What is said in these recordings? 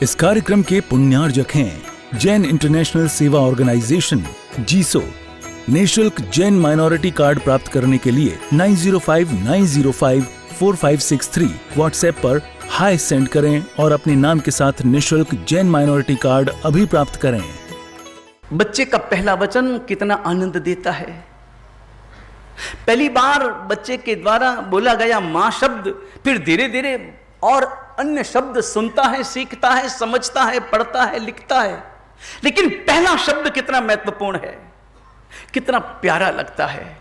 इस कार्यक्रम के पुण्यार्जक हैं जैन इंटरनेशनल सेवा ऑर्गेनाइजेशन जीसो। निःशुल्क जैन माइनॉरिटी कार्ड प्राप्त करने के लिए 9059054563 व्हाट्सएप पर हाई सेंड करें और अपने नाम के साथ निःशुल्क जैन माइनॉरिटी कार्ड अभी प्राप्त करें। बच्चे का पहला वचन कितना आनंद देता है। पहली बार बच्चे के द्वारा बोला गया मां शब्द, फिर धीरे धीरे और अन्य शब्द सुनता है, सीखता है, समझता है, पढ़ता है, लिखता है। लेकिन पहला शब्द कितना महत्वपूर्ण है, कितना प्यारा लगता है।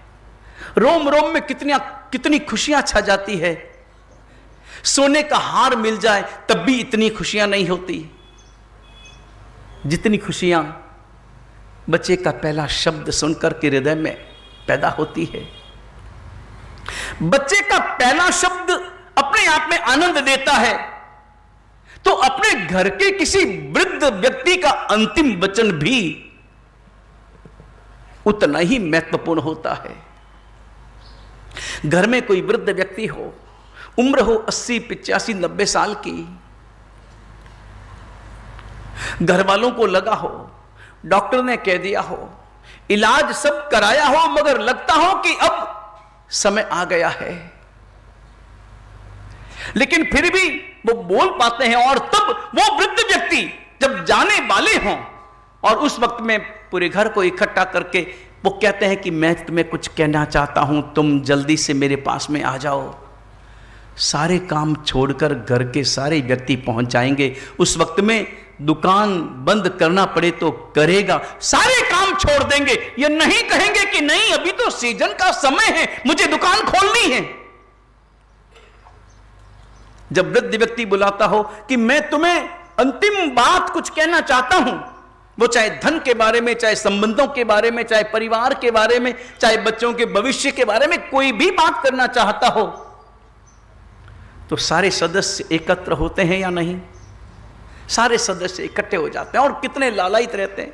रोम रोम में कितनी खुशियां छा जाती है। सोने का हार मिल जाए तब भी इतनी खुशियां नहीं होती जितनी खुशियां बच्चे का पहला शब्द सुनकर के हृदय में पैदा होती है। बच्चे का पहला शब्द अपने आप में आनंद देता है, तो अपने घर के किसी वृद्ध व्यक्ति का अंतिम वचन भी उतना ही महत्वपूर्ण होता है। घर में कोई वृद्ध व्यक्ति हो, उम्र हो 80, 85, 90 साल की, घर वालों को लगा हो, डॉक्टर ने कह दिया हो, इलाज सब कराया हो, मगर लगता हो कि अब समय आ गया है, लेकिन फिर भी वो बोल पाते हैं। और तब वो वृद्ध व्यक्ति जब जाने वाले हों और उस वक्त में पूरे घर को इकट्ठा करके वो कहते हैं कि मैं तुम्हें कुछ कहना चाहता हूं, तुम जल्दी से मेरे पास में आ जाओ। सारे काम छोड़कर घर के सारे व्यक्ति पहुंच जाएंगे। उस वक्त में दुकान बंद करना पड़े तो करेगा, सारे काम छोड़ देंगे। ये नहीं कहेंगे कि नहीं अभी तो सीजन का समय है, मुझे दुकान खोलनी है। जब वृद्ध व्यक्ति बुलाता हो कि मैं तुम्हें अंतिम बात कुछ कहना चाहता हूं, वो चाहे धन के बारे में, चाहे संबंधों के बारे में, चाहे परिवार के बारे में, चाहे बच्चों के भविष्य के बारे में कोई भी बात करना चाहता हो, तो सारे सदस्य एकत्र होते हैं या नहीं? सारे सदस्य इकट्ठे हो जाते हैं और कितने लालायित रहते हैं।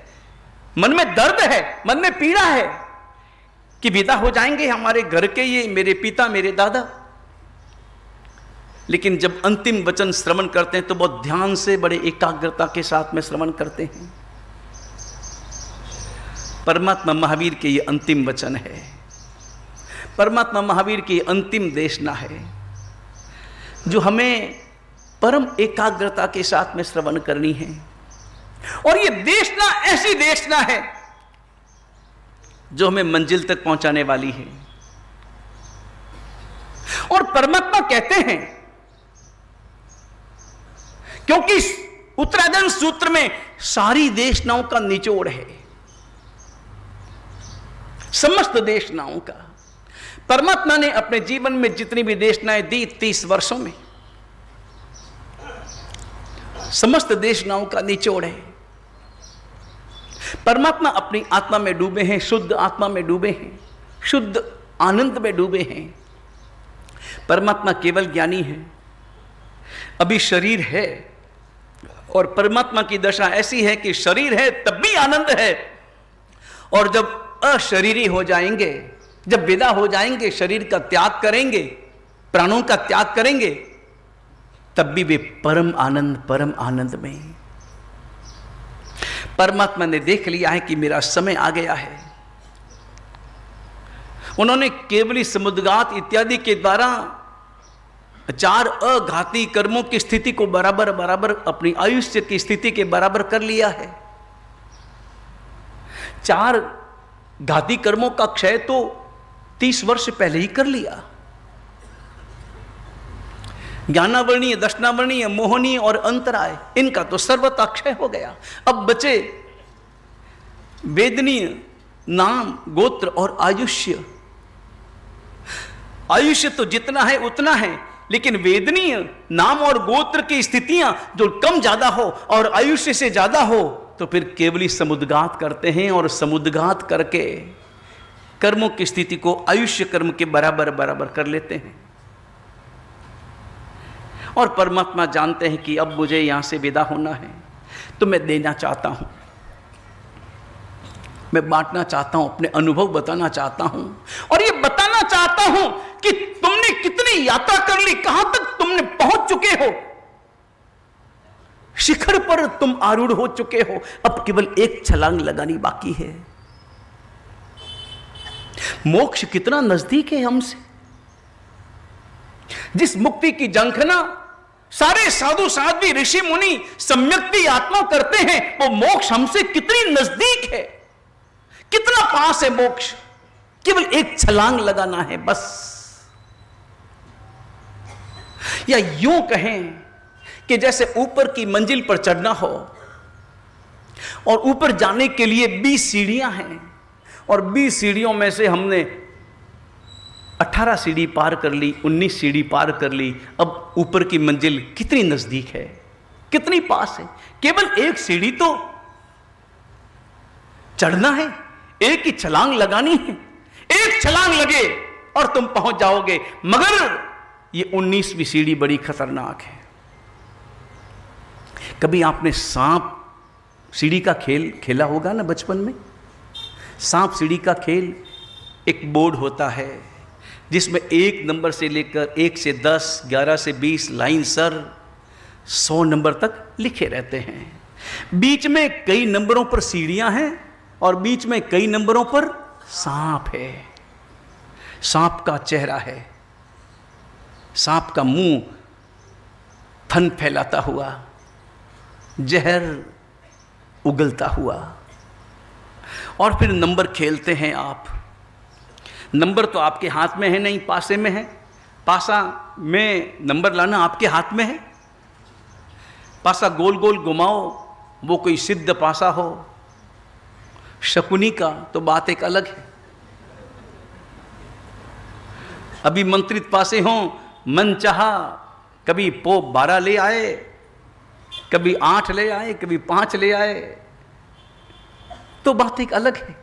मन में दर्द है, मन में पीड़ा है कि विदा हो जाएंगे हमारे घर के ये मेरे पिता, मेरे दादा। लेकिन जब अंतिम वचन श्रवण करते हैं तो बहुत ध्यान से, बड़े एकाग्रता के साथ में श्रवण करते हैं। परमात्मा महावीर के ये अंतिम वचन है, परमात्मा महावीर की अंतिम देशना है, जो हमें परम एकाग्रता के साथ में श्रवण करनी है। और ये देशना ऐसी देशना है जो हमें मंजिल तक पहुंचाने वाली है। और परमात्मा कहते हैं, क्योंकि उत्तराधन सूत्र में सारी देशनाओं का निचोड़ है, समस्त देशनाओं का। परमात्मा ने अपने जीवन में जितनी भी देशनाएं दी 30 वर्षों में, समस्त देशनाओं का निचोड़ है। परमात्मा अपनी आत्मा में डूबे हैं, शुद्ध आत्मा में डूबे हैं, शुद्ध आनंद में डूबे हैं। परमात्मा केवल ज्ञानी है। अभी शरीर है और परमात्मा की दशा ऐसी है कि शरीर है तब भी आनंद है, और जब अशरीरी हो जाएंगे, जब विदा हो जाएंगे, शरीर का त्याग करेंगे, प्राणों का त्याग करेंगे, तब भी वे परम आनंद में। परमात्मा ने देख लिया है कि मेरा समय आ गया है। उन्होंने केवली समुद्घात इत्यादि के द्वारा 4 अघाती कर्मों की स्थिति को बराबर अपनी आयुष्य की स्थिति के बराबर कर लिया है। 4 घाती कर्मों का क्षय तो 30 वर्ष पहले ही कर लिया। ज्ञानावर्णीय, दर्शनावर्णीय, मोहनीय और अंतराय, इनका तो सर्वथा क्षय हो गया। अब बचे वेदनीय, नाम, गोत्र और आयुष्य। आयुष्य तो जितना है उतना है, लेकिन वेदनीय, नाम और गोत्र की स्थितियां जो कम ज्यादा हो और आयुष्य से ज्यादा हो, तो फिर केवली समुद्घात करते हैं और समुद्घात करके कर्मों की स्थिति को आयुष्य कर्म के बराबर कर लेते हैं। और परमात्मा जानते हैं कि अब मुझे यहां से विदा होना है, तो मैं देना चाहता हूं, मैं बांटना चाहता हूं, अपने अनुभव बताना चाहता हूं, और ये बताना चाहता हूं कि तुमने कितनी यात्रा कर ली, कहां तक तुमने पहुंच चुके हो। शिखर पर तुम आरूढ़ हो चुके हो, अब केवल एक छलांग लगानी बाकी है। मोक्ष कितना नजदीक है हमसे। जिस मुक्ति की झंखना सारे साधु साध्वी ऋषि मुनि सम्यक्ति आत्मा करते हैं, वो मोक्ष हमसे कितनी नजदीक है, कितना पास है मोक्ष। केवल एक छलांग लगाना है बस। या यूं कहें कि जैसे ऊपर की मंजिल पर चढ़ना हो और ऊपर जाने के लिए 20 सीढ़ियां हैं और 20 सीढ़ियों में से हमने 18 सीढ़ी पार कर ली, 19 सीढ़ी पार कर ली। अब ऊपर की मंजिल कितनी नजदीक है, कितनी पास है। केवल एक सीढ़ी तो चढ़ना है, एक ही छलांग लगानी है। एक छलांग लगे और तुम पहुंच जाओगे। मगर ये 19वीं सीढ़ी बड़ी खतरनाक है। कभी आपने सांप सीढ़ी का खेल खेला होगा ना बचपन में। सांप सीढ़ी का खेल, एक बोर्ड होता है जिसमें 1 नंबर से लेकर 1 से 10, 11 से 20 लाइन सर 100 नंबर तक लिखे रहते हैं। बीच में कई नंबरों पर सीढ़ियां हैं और बीच में कई नंबरों पर सांप है। सांप का चेहरा है, सांप का मुंह थन फैलाता हुआ, जहर उगलता हुआ। और फिर नंबर खेलते हैं आप। नंबर तो आपके हाथ में है नहीं, पासे में है। पासा में नंबर लाना आपके हाथ में है। पासा गोल गोल घुमाओ, वो कोई सिद्ध पासा हो शकुनी का तो बात एक अलग है। अभी मंत्रित पासे हों, मन चाहा कभी पोप 12 ले आए, कभी 8 ले आए, कभी 5 ले आए, तो बात एक अलग है।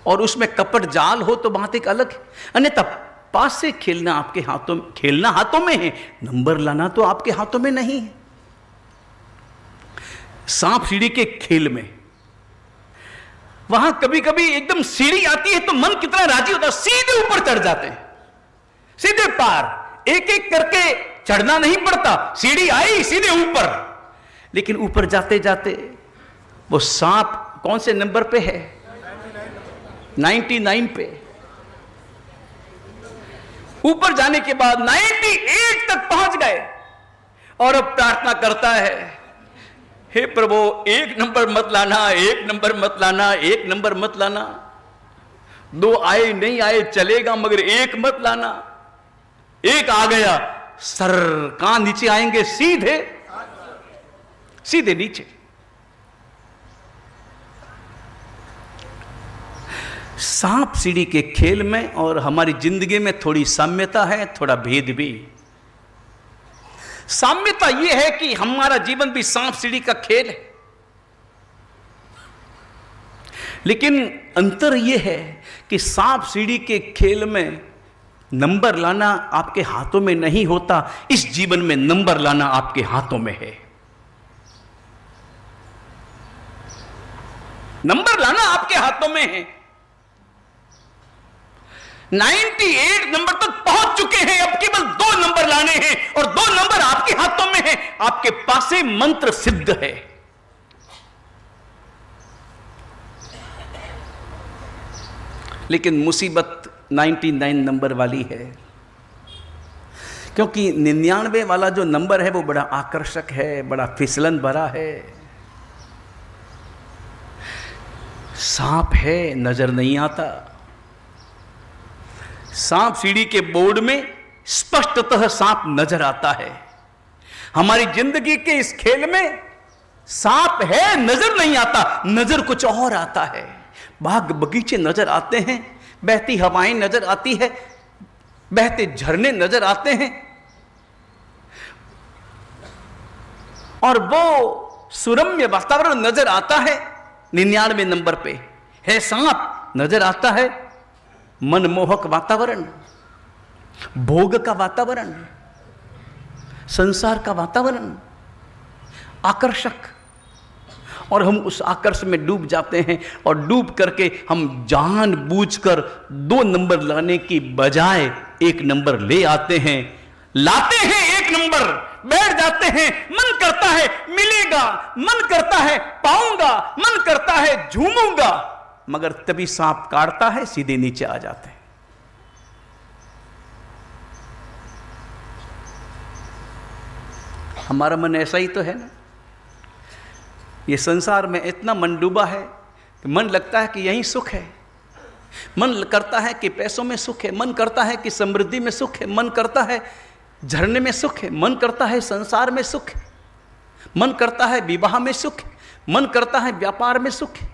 और उसमें कपट जाल हो तो बात एक अलग है। अन्यथा पास से खेलना आपके हाथों, खेलना हाथों में है, नंबर लाना तो आपके हाथों में नहीं है। सांप सीढ़ी के खेल में वहां कभी कभी एकदम सीढ़ी आती है तो मन कितना राजी होता है, सीधे ऊपर चढ़ जाते हैं, सीधे पार। एक एक करके चढ़ना नहीं पड़ता, सीढ़ी आई सीधे ऊपर। लेकिन ऊपर जाते जाते वो सांप कौन से नंबर पे है? 99 पे। ऊपर जाने के बाद 98 तक पहुंच गए और अब प्रार्थना करता है, हे प्रभु 1 नंबर मत लाना, 1 नंबर मत लाना, 1 नंबर मत लाना। 2 आए नहीं आए चलेगा, मगर 1 मत लाना। 1 आ गया, सर कहां नीचे आएंगे? सीधे सीधे नीचे। सांप सीढ़ी के खेल में और हमारी जिंदगी में थोड़ी साम्यता है, थोड़ा भेद भी। साम्यता यह है कि हमारा जीवन भी सांप सीढ़ी का खेल है, लेकिन अंतर यह है कि सांप सीढ़ी के खेल में नंबर लाना आपके हाथों में नहीं होता, इस जीवन में नंबर लाना आपके हाथों में है। नंबर लाना आपके हाथों में है। 98 नंबर तक पहुंच चुके हैं, अब केवल 2 नंबर लाने हैं और 2 नंबर आपके हाथों में हैं। आपके पास से मंत्र सिद्ध है। लेकिन मुसीबत 99 नंबर वाली है, क्योंकि 99 वाला जो नंबर है वो बड़ा आकर्षक है, बड़ा फिसलन भरा है। सांप है, नजर नहीं आता। सांप सीढ़ी के बोर्ड में स्पष्टतः सांप नजर आता है। हमारी जिंदगी के इस खेल में सांप है, नजर नहीं आता, नजर कुछ और आता है। बाग बगीचे नजर आते हैं, बहती हवाएं नजर आती है, बहते झरने नजर आते हैं, और वो सुरम्य वातावरण नजर आता है। 99 नंबर पे है सांप, नजर आता है मनमोहक वातावरण, भोग का वातावरण, संसार का वातावरण, आकर्षक। और हम उस आकर्षण में डूब जाते हैं और डूब करके हम जानबूझकर 2 नंबर लाने की बजाय 1 नंबर ले आते हैं। लाते हैं 1 नंबर, बैठ जाते हैं, मन करता है मिलेगा, मन करता है पाऊंगा, मन करता है झूमूंगा, मगर तभी सांप काटता है, सीधे नीचे आ जाते हैं। हमारा मन ऐसा ही तो है ना। ये संसार में इतना मन डूबा है कि मन लगता है कि यही सुख है, मन करता है कि पैसों में सुख है, मन करता है कि समृद्धि में सुख है, मन करता है झरने में सुख है, मन करता है संसार में सुख है, मन करता है विवाह में सुख है, मन करता है व्यापार में सुख है,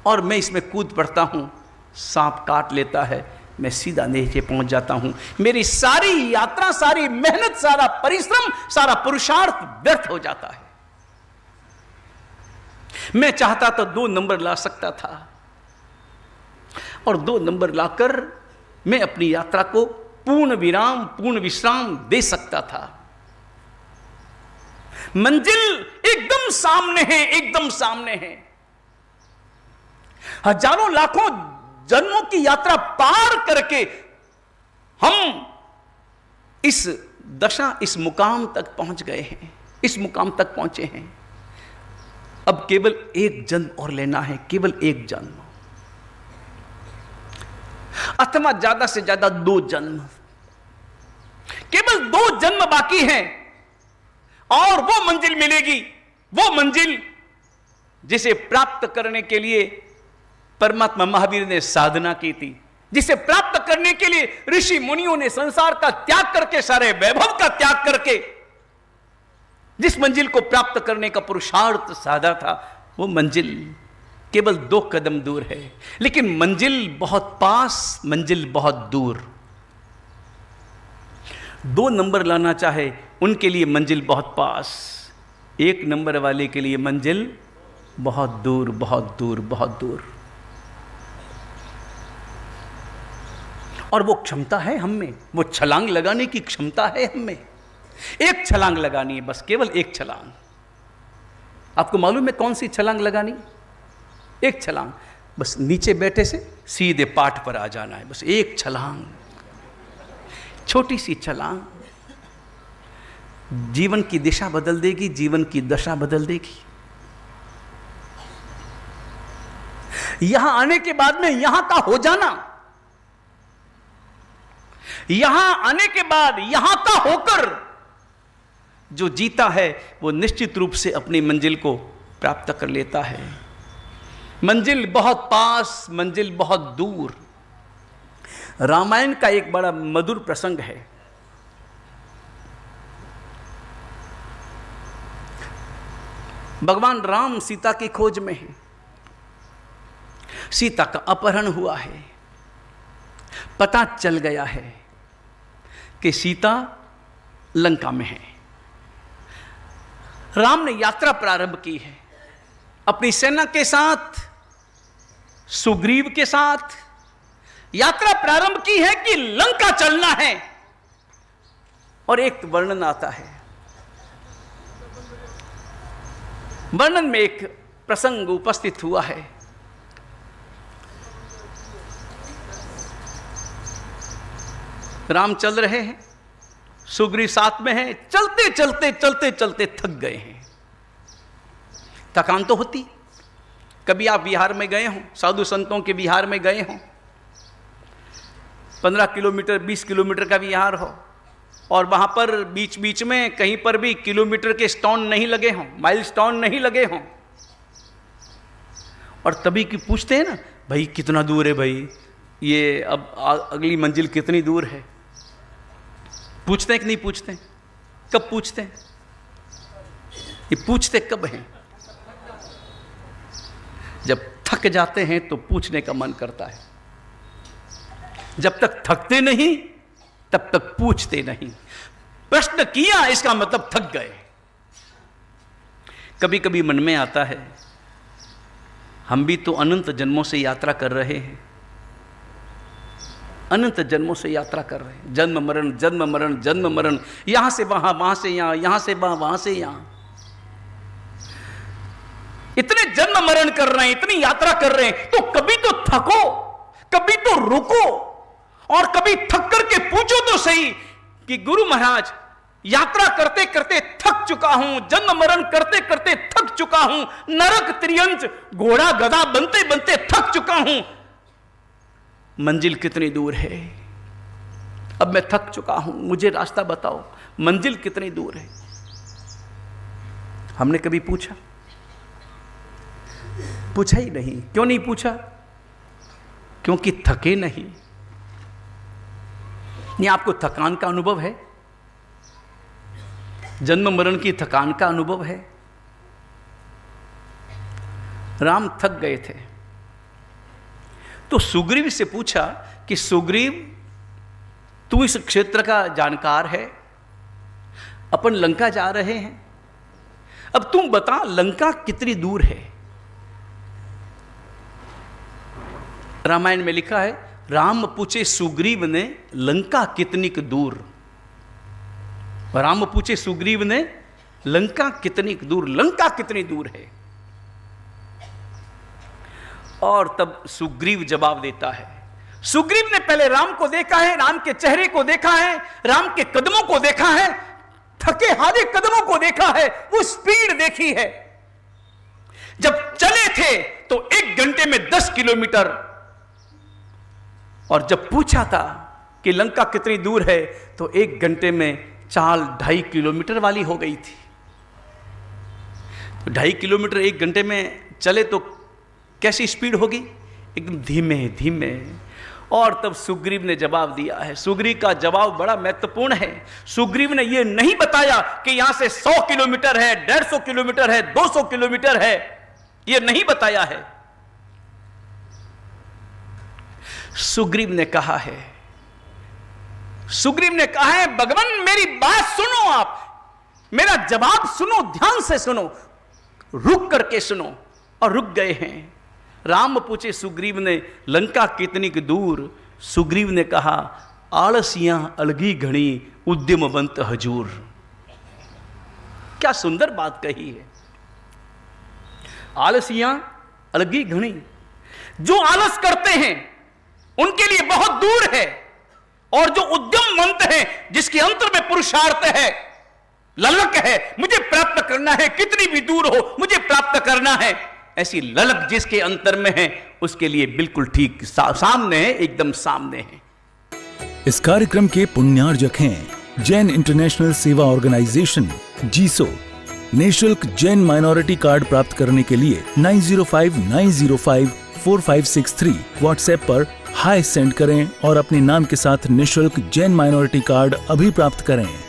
और मैं इसमें कूद पड़ता हूं, सांप काट लेता है, मैं सीधा नीचे पहुंच जाता हूं। मेरी सारी यात्रा, सारी मेहनत, सारा परिश्रम, सारा पुरुषार्थ व्यर्थ हो जाता है। मैं चाहता तो 2 नंबर ला सकता था, और 2 नंबर लाकर मैं अपनी यात्रा को पूर्ण विराम, पूर्ण विश्राम दे सकता था। मंजिल एकदम सामने है, एकदम सामने है। हजारों लाखों जन्मों की यात्रा पार करके हम इस दशा, इस मुकाम तक पहुंच गए हैं, इस मुकाम तक पहुंचे हैं। अब केवल एक जन्म और लेना है, केवल एक जन्म, अथवा ज्यादा से ज्यादा 2 जन्म। केवल 2 जन्म बाकी हैं और वो मंजिल मिलेगी, वो मंजिल जिसे प्राप्त करने के लिए परमात्मा महावीर ने साधना की थी, जिसे प्राप्त करने के लिए ऋषि मुनियों ने संसार का त्याग करके, सारे वैभव का त्याग करके जिस मंजिल को प्राप्त करने का पुरुषार्थ साधा था, वो मंजिल केवल 2 कदम दूर है। लेकिन मंजिल बहुत पास, मंजिल बहुत दूर। 2 नंबर लाना चाहे उनके लिए मंजिल बहुत पास, 1 नंबर वाले के लिए मंजिल बहुत दूर, बहुत दूर, बहुत दूर। और वो क्षमता है हम में, वो छलांग लगाने की क्षमता है हम में। एक छलांग लगानी है, बस केवल एक छलांग। आपको मालूम है कौन सी छलांग लगानी? एक छलांग, बस नीचे बैठे से सीधे पाठ पर आ जाना है, बस एक छलांग, छोटी सी छलांग जीवन की दिशा बदल देगी, जीवन की दशा बदल देगी। यहां आने के बाद में यहां का हो जाना, यहां आने के बाद यहां का होकर जो जीता है वो निश्चित रूप से अपनी मंजिल को प्राप्त कर लेता है। मंजिल बहुत पास, मंजिल बहुत दूर। रामायण का एक बड़ा मधुर प्रसंग है। भगवान राम सीता की खोज में है, सीता का अपहरण हुआ है, पता चल गया है कि सीता लंका में है। राम ने यात्रा प्रारंभ की है, अपनी सेना के साथ, सुग्रीव के साथ यात्रा प्रारंभ की है कि लंका चलना है। और एक वर्णन आता है, वर्णन में एक प्रसंग उपस्थित हुआ है। राम चल रहे हैं, सुग्रीव साथ में है, चलते चलते चलते चलते थक गए हैं। थकान तो होती, कभी आप बिहार में गए हों, साधु संतों के बिहार में गए हों, 15 किलोमीटर 20 किलोमीटर का बिहार हो, और वहां पर बीच बीच में कहीं पर भी किलोमीटर के स्टोन नहीं लगे हों, माइल स्टोन नहीं लगे हों, और तभी कि पूछते हैं ना, भाई कितना दूर है भाई, ये अब अगली मंजिल कितनी दूर है? पूछते हैं कि नहीं पूछते हैं? कब पूछते हैं? ये पूछते कब हैं? जब थक जाते हैं तो पूछने का मन करता है। जब तक थकते नहीं तब तक पूछते नहीं। प्रश्न किया इसका मतलब थक गए। कभी कभी मन में आता है, हम भी तो अनंत जन्मों से यात्रा कर रहे हैं, अनंत जन्मों से यात्रा कर रहे हैं, जन्म मरण जन्म मरण जन्म मरण, यहां से वहां, वहां से यहां, यहां से वहां, वहां से यहां, इतने जन्म मरण कर रहे हैं, इतनी यात्रा कर रहे हैं, तो कभी तो थको, कभी तो रुको, और कभी थक करके पूछो तो सही कि गुरु महाराज यात्रा करते करते थक चुका हूं, जन्म मरण करते करते थक चुका हूं, नरक त्रियंच घोड़ा गधा बनते बनते थक चुका हूं। मंजिल कितनी दूर है? अब मैं थक चुका हूं, मुझे रास्ता बताओ, मंजिल कितनी दूर है? हमने कभी पूछा? पूछा ही नहीं। क्यों नहीं पूछा? क्योंकि थके नहीं। नहीं, आपको थकान का अनुभव है? जन्म मरण की थकान का अनुभव है? राम थक गए थे तो सुग्रीव से पूछा कि सुग्रीव, तू इस क्षेत्र का जानकार है, अपन लंका जा रहे हैं, अब तुम बता लंका कितनी दूर है? रामायण में लिखा है, राम पूछे सुग्रीव ने लंका कितनी दूर। राम पूछे सुग्रीव ने लंका कितनी दूर, लंका कितनी दूर है? और तब सुग्रीव जवाब देता है। सुग्रीव ने पहले राम को देखा है, राम के चेहरे को देखा है, राम के कदमों को देखा है, थके हारे कदमों को देखा है, वो स्पीड देखी है। जब चले थे तो 1 घंटे में 10 किलोमीटर, और जब पूछा था कि लंका कितनी दूर है तो 1 घंटे में चाल 2.5 किलोमीटर वाली हो गई थी। तो 2.5 किलोमीटर 1 घंटे में चले तो कैसी स्पीड होगी? एकदम धीमे धीमे। और तब सुग्रीव ने जवाब दिया है। सुग्रीव का जवाब बड़ा महत्वपूर्ण है। सुग्रीव ने यह नहीं बताया कि यहां से 100 किलोमीटर है, 150 किलोमीटर है, 200 किलोमीटर है, यह नहीं बताया है। सुग्रीव ने कहा है, सुग्रीव ने कहा है, भगवान मेरी बात सुनो, आप मेरा जवाब सुनो, ध्यान से सुनो, रुक करके सुनो। और रुक गए हैं। राम पूछे सुग्रीव ने लंका कितनी दूर? सुग्रीव ने कहा, आलसियां अलगी घड़ी उद्यमवंत हजूर। क्या सुंदर बात कही है। आलसियां अलगी घड़ी, जो आलस करते हैं उनके लिए बहुत दूर है, और जो उद्यमवंत है, जिसके अंतर में पुरुषार्थ है, ललक है, मुझे प्राप्त करना है, कितनी भी दूर हो मुझे प्राप्त करना है, ऐसी ललक जिसके अंतर में है, उसके लिए बिल्कुल ठीक सामने है, एकदम सामने है। इस कार्यक्रम के पुण्यार्जक हैं जैन इंटरनेशनल सेवा ऑर्गेनाइजेशन जीसो। निःशुल्क जैन माइनॉरिटी कार्ड प्राप्त करने के लिए 9059054563 व्हाट्सएप पर हाय सेंड करें और अपने नाम के साथ निःशुल्क जैन माइनॉरिटी कार्ड अभी प्राप्त करें।